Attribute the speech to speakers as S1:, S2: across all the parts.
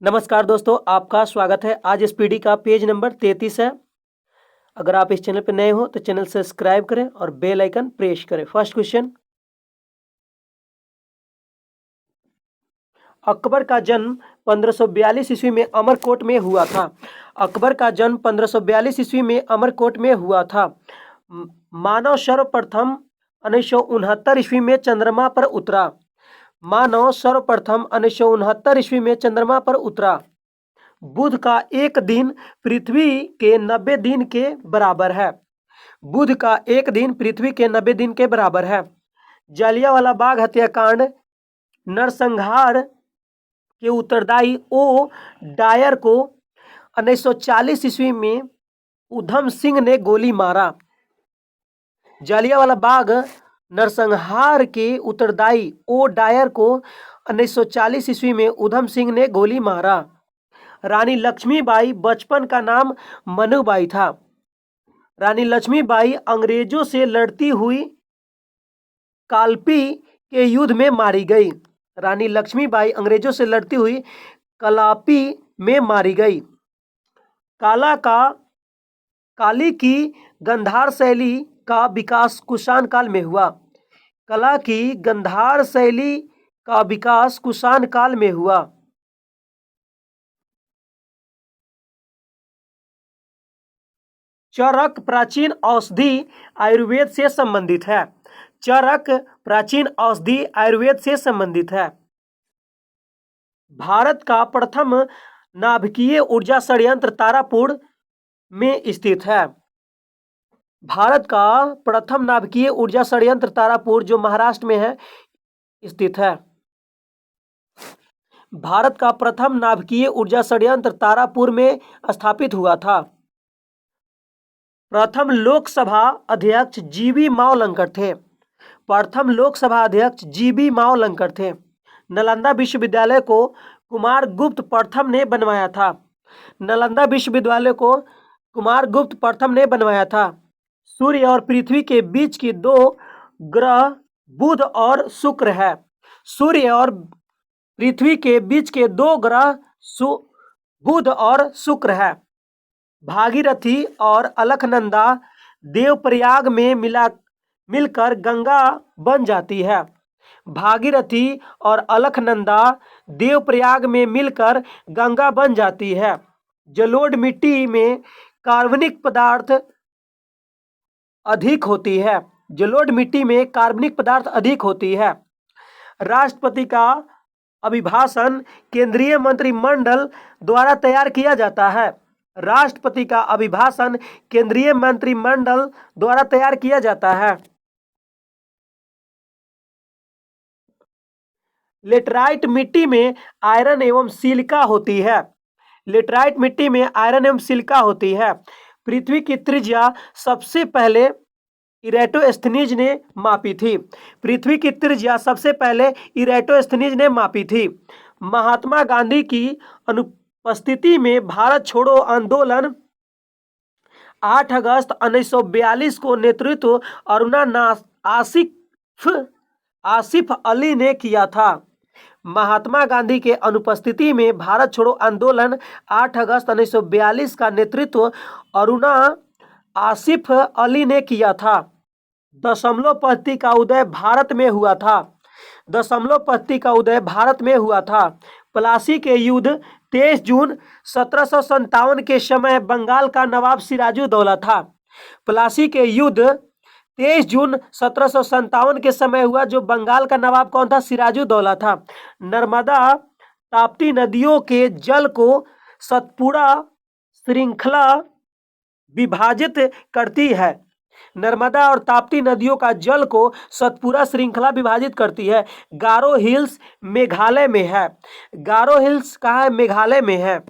S1: नमस्कार दोस्तों, आपका स्वागत है। आज इस पीढ़ी का पेज नंबर 33 है। अगर आप इस चैनल पर नए हो तो चैनल सब्सक्राइब करें और बेल आइकन प्रेस करें। फर्स्ट क्वेश्चन, अकबर का जन्म 1542 ईस्वी में अमरकोट में हुआ था। अकबर का जन्म 1542 ईस्वी में अमरकोट में हुआ था। मानव सर्वप्रथम 1969 ईस्वी में चंद्रमा पर उतरा। मानव सर्वप्रथम 1969 ईस्वी में चंद्रमा पर उतरा। बुध का एक दिन पृथ्वी के 90 दिन के बराबर है। बुध का एक दिन पृथ्वी के 90 दिन के बराबर है। जालियांवाला बाग हत्याकांड नरसंहार के उत्तरदायी ओ डायर को 1940 ईस्वी में उधम सिंह ने गोली मारा। जालियांवाला बाग नरसंहार के उत्तरदायी ओ डायर को 1940 ईस्वी में उधम सिंह ने गोली मारा। रानी लक्ष्मीबाई बचपन का नाम मनुबाई था। रानी लक्ष्मीबाई अंग्रेजों से लड़ती हुई कालपी के युद्ध में मारी गई। रानी लक्ष्मीबाई अंग्रेजों से लड़ती हुई कलापी में मारी गई। काली की गंधार शैली का विकास कुषाण काल में हुआ। कला की गंधार शैली का विकास कुषाण काल में हुआ। चरक प्राचीन औषधि आयुर्वेद से संबंधित है। चरक प्राचीन औषधि आयुर्वेद से संबंधित है। भारत का प्रथम नाभिकीय ऊर्जा संयंत्र तारापुर में स्थित है। भारत का प्रथम नाभिकीय ऊर्जा संयंत्र तारापुर, जो महाराष्ट्र में है, स्थित है। भारत का प्रथम नाभिकीय ऊर्जा संयंत्र तारापुर में स्थापित हुआ था। प्रथम लोकसभा अध्यक्ष जीबी मावलंकर थे। प्रथम लोकसभा अध्यक्ष जीबी मावलंकर थे। नालंदा विश्वविद्यालय को कुमारगुप्त प्रथम ने बनवाया था। नालंदा विश्वविद्यालय को कुमारगुप्त प्रथम ने बनवाया था। सूर्य और पृथ्वी के बीच के दो ग्रह बुध और शुक्र है। सूर्य और पृथ्वी के बीच के दो ग्रह बुध और शुक्र है। भागीरथी और अलकनंदा देवप्रयाग में मिलकर गंगा बन जाती है। भागीरथी और अलकनंदा देवप्रयाग में मिलकर गंगा बन जाती है। जलोढ़ मिट्टी में कार्बनिक पदार्थ अधिक होती है। जलोढ़ मिट्टी में कार्बनिक पदार्थ अधिक होती है। राष्ट्रपति का अभिभाषण केंद्रीय मंत्रिमंडल द्वारा तैयार किया जाता है। राष्ट्रपति का अभिभाषण केंद्रीय मंत्रिमंडल द्वारा तैयार किया जाता है। लेटराइट मिट्टी में आयरन एवं सिलिका होती है। लेटराइट मिट्टी में आयरन एवं सिलिका होती है। पृथ्वी की त्रिज्या सबसे पहले इरेटोस्थनीज ने मापी थी। पृथ्वी की त्रिज्या सबसे पहले इरेटोस्थनीज ने मापी थी। महात्मा गांधी की अनुपस्थिति में भारत छोड़ो आंदोलन 8 अगस्त 1942 को नेतृत्व अरुणा आसिफ अली ने किया था। महात्मा गांधी के अनुपस्थिति में भारत छोड़ो आंदोलन 8 अगस्त 1942 का नेतृत्व अरुणा आसिफ अली ने किया था। दशमलव पद्धति का उदय भारत में हुआ था। दशमलव पद्धति का उदय भारत में हुआ था। प्लासी के युद्ध 23 जून 1757 के समय बंगाल का नवाब सिराजुद्दौला था। प्लासी के युद्ध 23 जून 1757 के समय हुआ, जो बंगाल का नवाब कौन था? सिराजुद्दौला था। नर्मदा ताप्ती नदियों के जल को सतपुड़ा श्रृंखला विभाजित करती है। नर्मदा और ताप्ती नदियों का जल को सतपुड़ा श्रृंखला विभाजित करती है। गारो हिल्स मेघालय में है। गारो हिल्स कहाँ है? मेघालय में है।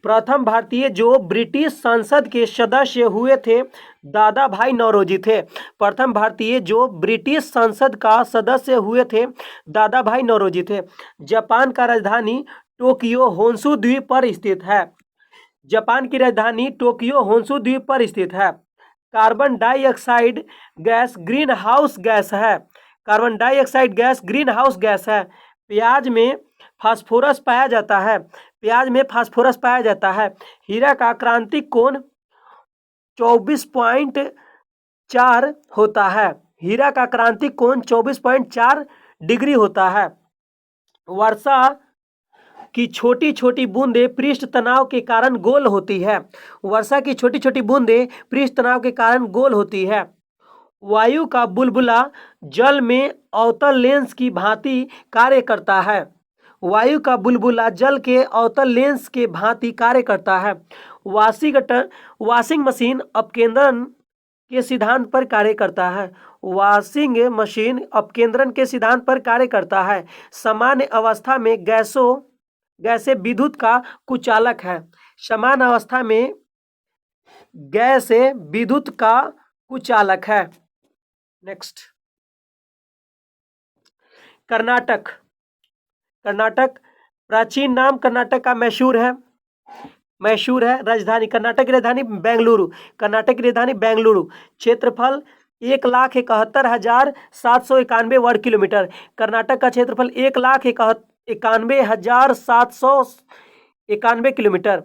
S1: प्रथम भारतीय जो ब्रिटिश संसद के सदस्य हुए थे दादा भाई नौरोजी थे। प्रथम भारतीय जो ब्रिटिश संसद का सदस्य हुए थे दादा भाई नौरोजी थे। जापान का राजधानी टोक्यो होन्शु द्वीप पर स्थित है। जापान की राजधानी टोक्यो होन्शु द्वीप पर स्थित है। Carbon dioxide gas greenhouse gas है। Carbon dioxide gas greenhouse gas है। प्याज में फास्फोरस पाया जाता है। प्याज में फास्फोरस पाया जाता है। हीरा का क्रांतिक कोण 24.4 होता है। हीरा का क्रांतिक कोण 24.4 डिग्री होता है। वर्षा की छोटी छोटी बूंदें पृष्ठ तनाव के कारण गोल होती है। वर्षा की छोटी छोटी बूंदें पृष्ठ तनाव के कारण गोल होती है। वायु का बुलबुला जल में अवतल लेंस की भांति कार्य करता है। वायु का बुलबुला जल के अवतल लेंस के भांति कार्य करता है। वॉशिंग मशीन अपकेंद्रन के सिद्धांत पर कार्य करता है। वॉशिंग मशीन अपकेंद्रन के सिद्धांत पर कार्य करता है। सामान्य अवस्था में गैसें विद्युत का कुचालक है। समान अवस्था में गैसें विद्युत का कुचालक है। नेक्स्ट, कर्नाटक। कर्नाटक प्राचीन नाम कर्नाटक का मैसूर है। राजधानी कर्नाटक की राजधानी बेंगलुरु। कर्नाटक की राजधानी बेंगलुरु। क्षेत्रफल 1,71,791 वर्ग किलोमीटर। कर्नाटक का क्षेत्रफल 1,91,791 किलोमीटर।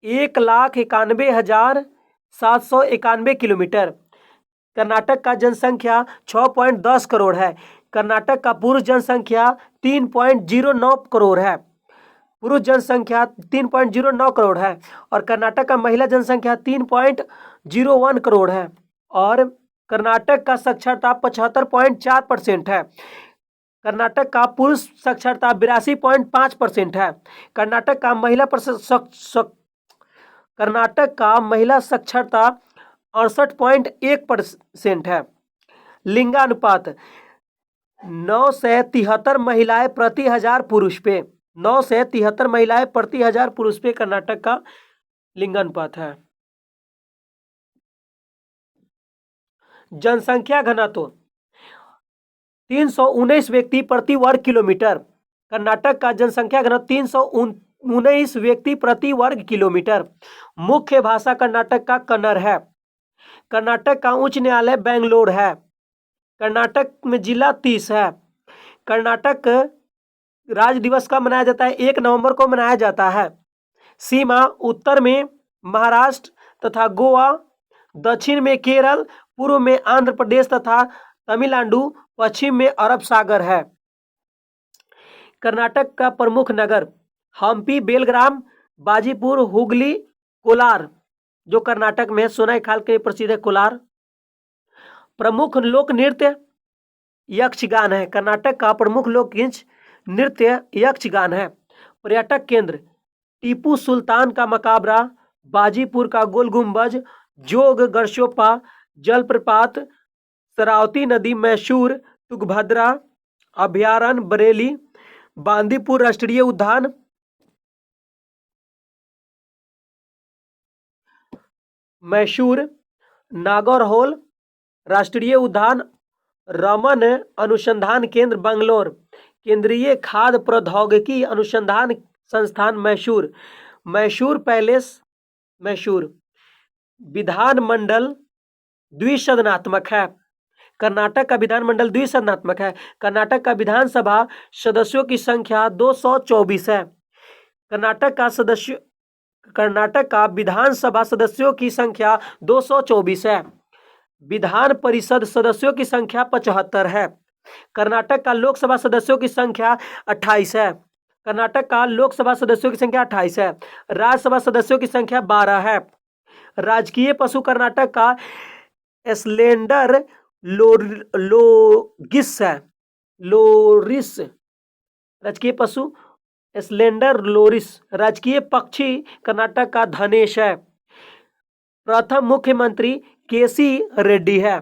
S1: 1,91,791 किलोमीटर। कर्नाटक का जनसंख्या 6.10 करोड़ है। कर्नाटक का पुरुष जनसंख्या 3.09 करोड़ है। पुरुष जनसंख्या 3.09 करोड़ है। और कर्नाटक का महिला जनसंख्या 3.01 करोड़ है। और कर्नाटक का साक्षरता 75.4% है। कर्नाटक का पुरुष साक्षरता 82.5% है। कर्नाटक का महिला साक्षरता 68.1% है। लिंगानुपात 973 महिलाएं प्रति 1000 पुरुष पे। 973 महिलाएं प्रति 1000 पुरुष पे कर्नाटक का लिंगानुपात है। जनसंख्या घनत्व 319 व्यक्ति प्रति वर्ग किलोमीटर। कर्नाटक का जनसंख्या घनत्व 319 व्यक्ति प्रति वर्ग किलोमीटर। मुख्य भाषा कर्नाटक का कन्नड़ है। कर्नाटक का उच्च न्यायालय बेंगलोर है। कर्नाटक में जिला 30 है। कर्नाटक राज्य दिवस कब मनाया जाता है? 1 नवंबर को मनाया जाता है। सीमा उत्तर में महाराष्ट्र तथा गोवा, दक्षिण में केरल, पूर्व में आंध्र प्रदेश तथा तमिलनाडु, पश्चिम में अरब सागर है। कर्नाटक का प्रमुख नगर हम्पी, बेलग्राम, बाजीपुर, हुगली, कोलार, जो कर्नाटक में सोनाई खाल के प्रसिद्ध है कोलार। प्रमुख लोक नृत्य यक्षगान है। कर्नाटक का प्रमुख लोक नृत्य यक्षगान है। पर्यटक केंद्र टीपू सुल्तान का मकबरा, बाजीपुर का गोल गुंबज, जोग गरशोपा जलप्रपात, शरावती नदी, मैसूर, तुंगभद्रा अभयारण्य, बरेली, बांदीपुर राष्ट्रीय उद्यान, मैसूर, नागौरहोल राष्ट्रीय उद्यान, रमन अनुसंधान केंद्र बेंगलोर, केंद्रीय खाद्य प्रौद्योगिकी अनुसंधान संस्थान मैसूर, मैसूर पैलेस मैसूर। विधानमंडल द्विसदनात्मक है। कर्नाटक का विधानमंडल द्विसदनात्मक है। कर्नाटक का विधानसभा सदस्यों की संख्या 224 है। कर्नाटक का विधानसभा सदस्यों की संख्या 224 है। विधान परिषद सदस्यों की संख्या 75 है। कर्नाटक का लोकसभा सदस्यों की संख्या 28 है। कर्नाटक का लोकसभा सदस्यों की संख्या 28 है। राज्यसभा सदस्यों की संख्या 12 है। राजकीय पशु कर्नाटक का स्लेंडर लोगिस है। लोरिस राजकीय पशु स्लेंडर लोरिस। राजकीय पक्षी कर्नाटक का धनेश है। प्रथम मुख्यमंत्री केसी रेड्डी है।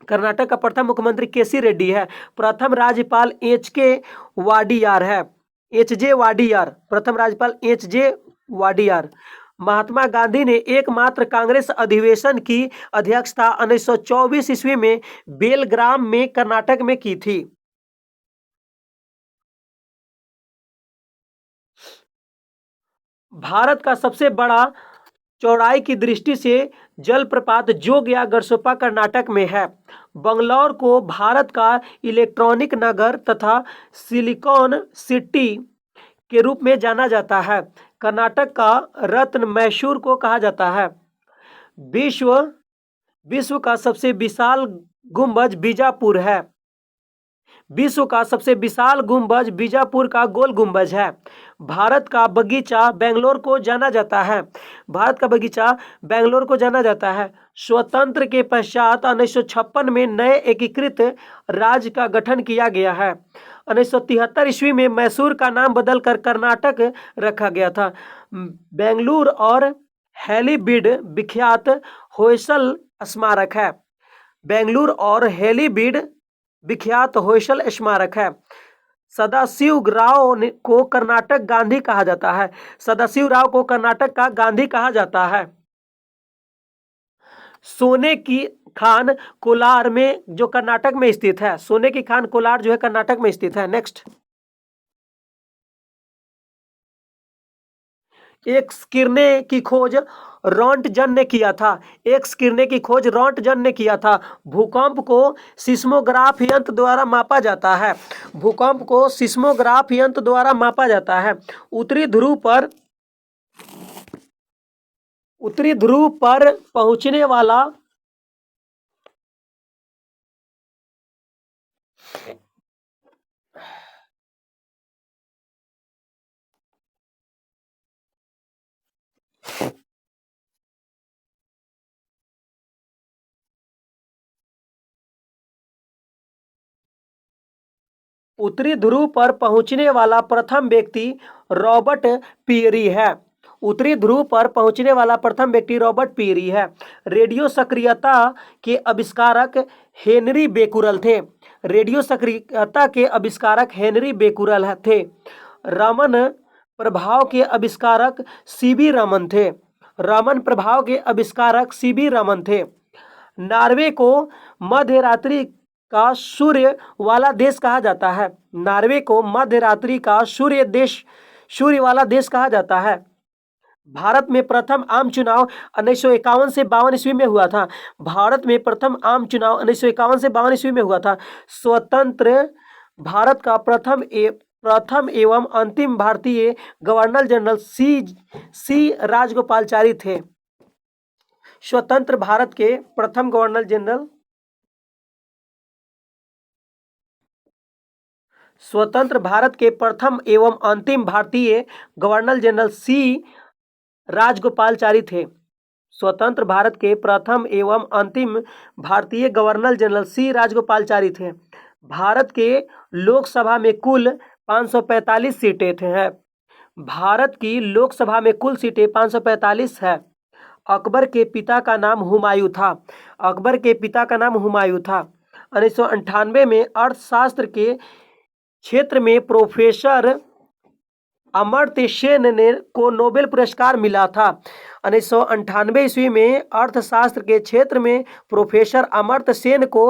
S1: कर्नाटक का प्रथम मुख्यमंत्री केसी रेड्डी है। प्रथम राज्यपाल एच जे वाडियार है। प्रथम राज्यपाल एच जे वाडियार। महात्मा गांधी ने एकमात्र कांग्रेस अधिवेशन की अध्यक्षता 1924 ईस्वी में बेलग्राम में कर्नाटक में की थी। भारत का सबसे बड़ा चौड़ाई की दृष्टि से जलप्रपात जोग या गरसोपा कर्नाटक में है। बंगलौर को भारत का इलेक्ट्रॉनिक नगर तथा सिलिकॉन सिटी के रूप में जाना जाता है। कर्नाटक का रत्न मैसूर को कहा जाता है। विश्व विश्व का सबसे विशाल गुंबज बीजापुर है। विश्व का सबसे विशाल गुंबज बीजापुर का गोल गुंबज है। भारत का बगीचा बेंगलोर को जाना जाता है। भारत का बगीचा बेंगलोर को जाना जाता है। स्वतंत्र के पश्चात 1956 में नए एकीकृत राज्य का गठन किया गया है। 1973 ईस्वी में मैसूर का नाम बदलकर कर्नाटक रखा गया था। बेंगलुरु और हैलीबीड विख्यात होयसल स्मारक है। बेंगलुरु और हैलीबीड विख्यात होयसल स्मारक है। सदाशिव राव को कर्नाटक गांधी कहा जाता है। सदाशिव राव को कर्नाटक का गांधी कहा जाता है। सोने की खान कोलार में जो कर्नाटक में स्थित है, सोने की खान कोलार जो है कर्नाटक में स्थित है। नेक्स्ट, एक्स किरणें की खोज रॉन्टजन ने किया था। एक्स किरणें की खोज रॉन्टजन ने किया था। भूकंप को सिस्मोग्राफ यंत्र द्वारा मापा जाता है। भूकंप को सिस्मोग्राफ यंत्र द्वारा मापा जाता है। उत्तरी ध्रुव पर पहुंचने वाला उत्तरी ध्रुव पर पहुंचने वाला प्रथम व्यक्ति रॉबर्ट पीरी है। उत्तरी ध्रुव पर पहुंचने वाला प्रथम व्यक्ति रॉबर्ट पीरी है। रेडियो सक्रियता के आविष्कारक हेनरी बेकुरल थे। रेडियो सक्रियता के आविष्कारक हेनरी बेकुरल थे। रमन प्रभाव के आविष्कारक सीबी रमन थे। रमन प्रभाव के आविष्कारक सीबी रमन थे। नॉर्वे को मध्य रात्रि का सूर्य वाला देश कहा जाता है। नॉर्वे को मध्य रात्रि का सूर्य वाला देश कहा जाता है। भारत में प्रथम आम चुनाव 1951 से 52 ईस्वी में हुआ था। भारत में प्रथम आम चुनाव 1951 से 52 ईस्वी में हुआ था। स्वतंत्र भारत का प्रथम एवं अंतिम भारतीय गवर्नर जनरल सी राजगोपालचारी थे। स्वतंत्र भारत के प्रथम गवर्नर जनरल स्वतंत्र भारत के प्रथम एवं अंतिम भारतीय गवर्नर जनरल सी राजगोपालचारी थे। स्वतंत्र भारत के प्रथम एवं अंतिम भारतीय गवर्नर जनरल सी राजगोपालचारी थे। भारत के लोकसभा में कुल 545 सीटें हैं। भारत की लोकसभा में कुल सीटें 545 है। अकबर के पिता का नाम हुमायूं था। अकबर के पिता का नाम हुमायूं था। 1998 में अर्थशास्त्र के क्षेत्र में प्रोफेसर अमर्त्य सेन ने को नोबेल पुरस्कार मिला था। 1998 ईस्वी में अर्थशास्त्र के क्षेत्र में प्रोफेसर अमर्त्य सेन को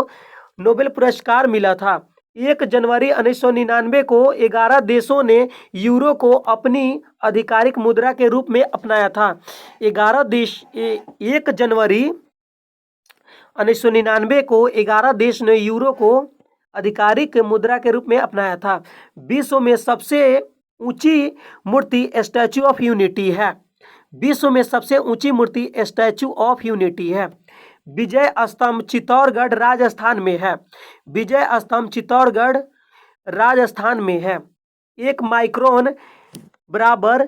S1: नोबेल पुरस्कार मिला था। 1 जनवरी 1999 को 11 देशों ने यूरो को अपनी आधिकारिक मुद्रा के रूप में अपनाया था। 1 जनवरी 1999 को 11 देश ने यूरो को आधिकारिक मुद्रा के रूप में अपनाया था। विश्व में सबसे ऊंची मूर्ति स्टैचू ऑफ यूनिटी है। विश्व में सबसे ऊंची मूर्ति स्टैचू ऑफ यूनिटी है। विजय स्तंभ चित्तौड़गढ़ राजस्थान में है। विजय स्तंभ चित्तौड़गढ़ राजस्थान में है। 1 माइक्रोन बराबर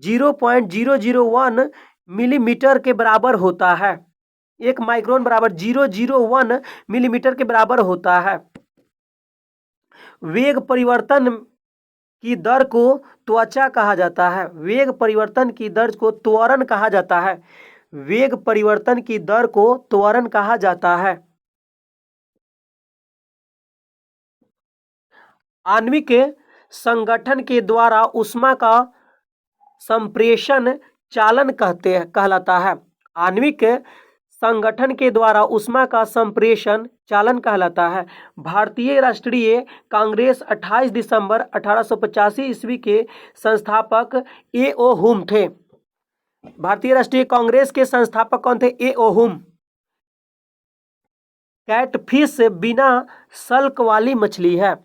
S1: 0.001 मिलीमीटर के बराबर होता है। 1 माइक्रोन बराबर 001 मिलीमीटर के बराबर होता है। वेग परिवर्तन की दर को त्वचा कहा जाता है। वेग परिवर्तन की दर को त्वरण कहा जाता है। वेग परिवर्तन की दर को त्वरण कहा जाता है। आणविक संगठन के द्वारा ऊष्मा का संप्रेषण चालन कहलाता है। आणविक संगठन के द्वारा ऊष्मा का संप्रेषण चालन कहलाता है। भारतीय राष्ट्रीय कांग्रेस 28 दिसंबर 1885 ईस्वी के संस्थापक ए.ओ. हुम थे। भारतीय राष्ट्रीय कांग्रेस के संस्थापक कौन थे? ए.ओ. हुम। कैटफिश बिना सल्क वाली मछली है।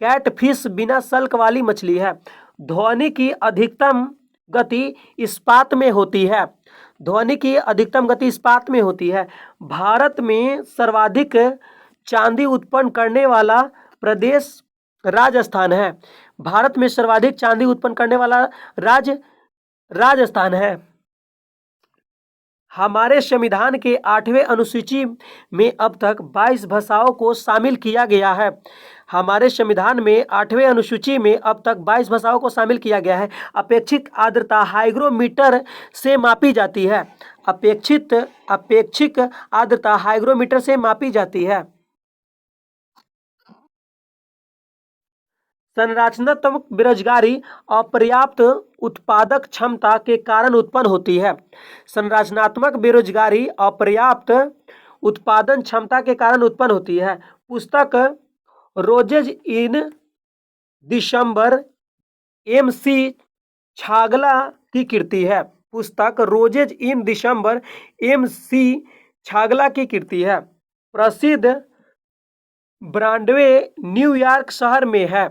S1: कैटफिश बिना सल्क वाली मछली है। ध्वनि की अधिकतम गति इस्पात में होती है। ध्वनि की अधिकतम गति इस्पात में होती है। भारत में सर्वाधिक चांदी उत्पन्न करने वाला प्रदेश राजस्थान है। भारत में सर्वाधिक चांदी उत्पन्न करने वाला राज्य राजस्थान है। हमारे संविधान के 8वें अनुसूची में अब तक 22 भाषाओं को शामिल किया गया है। हमारे संविधान में 8वें अनुसूची में अब तक 22 भाषाओं को शामिल किया गया है। अपेक्षित आर्द्रता हाइग्रोमीटर से मापी जाती है। अपेक्षित आर्द्रता हाइग्रोमीटर से मापी जाती है। संरचनात्मक बेरोजगारी अपर्याप्त उत्पादक क्षमता के कारण उत्पन्न होती है। संरचनात्मक बेरोजगारी अपर्याप्त उत्पादन क्षमता के कारण उत्पन्न होती है। पुस्तक रोजेज इन दिसंबर एम.सी. छागला की कृति है। पुस्तक रोजेज इन दिसंबर एम.सी. छागला की कृति है। प्रसिद्ध ब्रॉडवे न्यूयॉर्क शहर में है।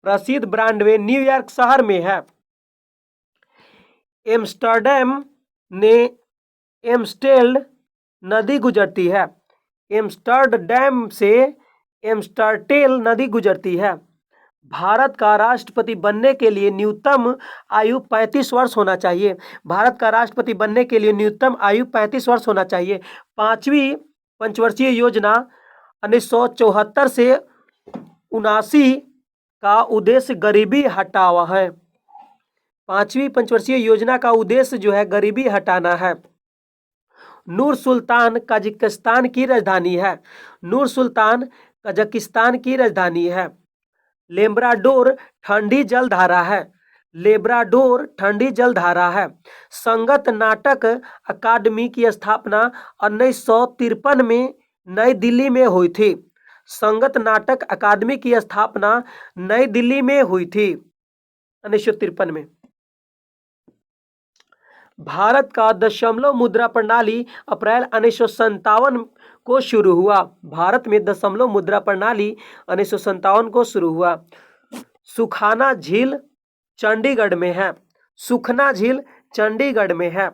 S1: प्रसिद्ध ब्रॉडवे न्यूयॉर्क शहर में है। एम्स्टर्डम ने एम्स्टेल नदी गुजरती है। एम्स्टर्डम से एम्स्टर्टेल नदी गुजरती है। भारत का राष्ट्रपति बनने के लिए न्यूनतम आयु 35 वर्ष होना चाहिए। भारत का राष्ट्रपति बनने के लिए न्यूनतम आयु 35 वर्ष होना चाहिए। 5वीं पंचवर्षीय योजना 1974 से 79 का उद्देश्य गरीबी हटावा है। 5वीं पंचवर्षीय योजना का उद्देश्य जो है गरीबी हटाना है। नूर सुल्तान कजाकिस्तान की राजधानी है। नूर सुल्तान कजाकिस्तान की राजधानी है। लेब्राडोर ठंडी जलधारा है। लेब्राडोर ठंडी जलधारा है। संगत नाटक अकादमी की स्थापना 1953 में नई दिल्ली में हुई थी। संगत नाटक अकादमी की स्थापना नई दिल्ली में हुई थी 1953 में। भारत का दशमलव मुद्रा प्रणाली अप्रैल 1957 को शुरू हुआ। भारत में दशमलव मुद्रा प्रणाली 1957 को शुरू हुआ। सुखाना झील चंडीगढ़ में है। सुखना झील चंडीगढ़ में है।